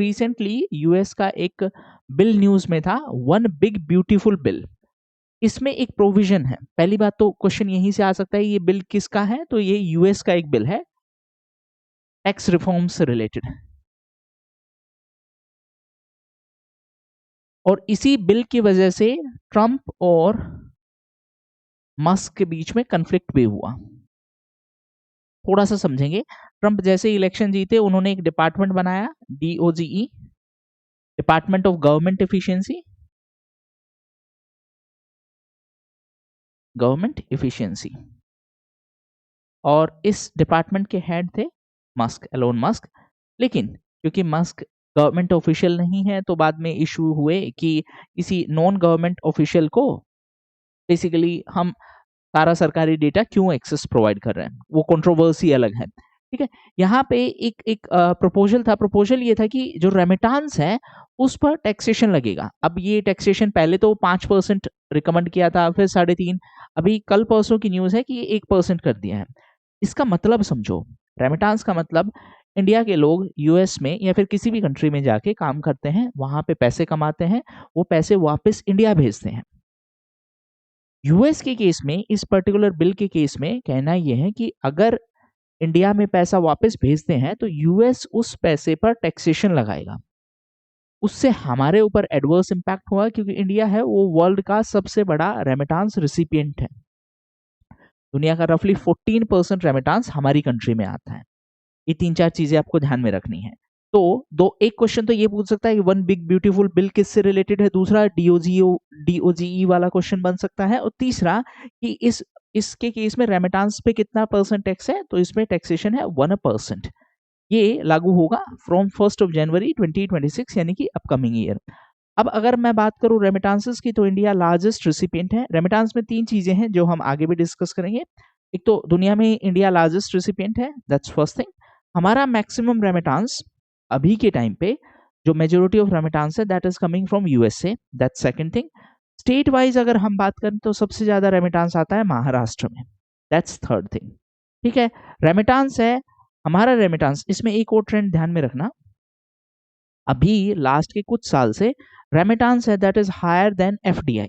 Recently US का एक bill news में था, वन बिग ब्यूटीफुल बिल। इसमें एक प्रोविजन है। पहली बात तो क्वेश्चन यहीं से आ सकता है, ये बिल किसका है? तो ये यूएस का एक बिल है, टैक्स रिफॉर्म से रिलेटेड। और इसी बिल की वजह से ट्रंप और मस्क के बीच में कन्फ्लिक्ट भी हुआ। थोड़ा सा समझेंगे। ट्रंप जैसे इलेक्शन जीते, उन्होंने एक डिपार्टमेंट बनाया, DOGE, department of government efficiency, government efficiency. और इस डिपार्टमेंट के हेड थे मस्क, एलोन मस्क। लेकिन क्योंकि मस्क गवर्नमेंट ऑफिशियल नहीं है, तो बाद में इशू हुए कि किसी नॉन गवर्नमेंट ऑफिशियल को बेसिकली हम सारा सरकारी डेटा क्यों एक्सेस प्रोवाइड कर रहे हैं, वो कंट्रोवर्सी अलग है। ठीक है, यहाँ पे एक प्रपोजल था। प्रपोजल ये था कि जो रेमिटांस है उस पर टैक्सेशन लगेगा। अब ये टैक्सेशन पहले तो 5% रिकमेंड किया था, फिर 3.5%, अभी कल परसों की न्यूज है कि ये 1% कर दिया है। इसका मतलब समझो, रेमिटांस का मतलब इंडिया के लोग यूएस में या फिर किसी भी कंट्री में जाके काम करते हैं, वहां पे पैसे कमाते हैं, वो पैसे वापस इंडिया भेजते हैं। यूएस के केस में, इस पर्टिकुलर बिल के केस में कहना यह है कि अगर इंडिया में पैसा वापस भेजते हैं तो यूएस उस पैसे पर टैक्सेशन लगाएगा। उससे हमारे ऊपर एडवर्स इंपैक्ट हुआ, क्योंकि इंडिया है वो वर्ल्ड का सबसे बड़ा रेमिटांस रिसिपिएंट है। दुनिया का रफली 14% रेमिटांस हमारी कंट्री में आता है। ये 3-4 चीजें आपको ध्यान में रखनी है। तो एक क्वेश्चन तो ये पूछ सकता है कि वन बिग ब्यूटीफुल बिल किससे रिलेटेड है, दूसरा DOGE वाला क्वेश्चन बन सकता है, और तीसरा कि इसके केस में रेमिटांस पे कितना % टैक्स है, तो इसमें टैक्सेशन है 1%। ये लागू होगा फ्रॉम 1 जनवरी 2026, यानी कि अपकमिंग ईयर। अब अगर मैं बात करूं रेमिटांसेस की, तो इंडिया लार्जेस्ट रिसिपिएंट है। रेमिटांस में 3 चीजें हैं जो हम आगे भी डिस्कस करेंगे। एक तो दुनिया में इंडिया लार्जेस्ट रिसिपिएंट है, दैट्स फर्स्ट थिंग। हमारा मैक्सिमम रेमिटांस अभी के टाइम पे, जो मेजोरिटी ऑफ रेमिटांस है, that is coming from USA, that's second thing. State wise अगर हम बात करें तो सबसे ज्यादा रेमिटांस आता है महाराष्ट्र में, दैट्स थर्ड थिंग। ठीक है, रेमिटांस है हमारा रेमिटांस। इसमें एक और ट्रेंड ध्यान में रखना, अभी लास्ट के कुछ साल से रेमिटांस है that is higher than FDI।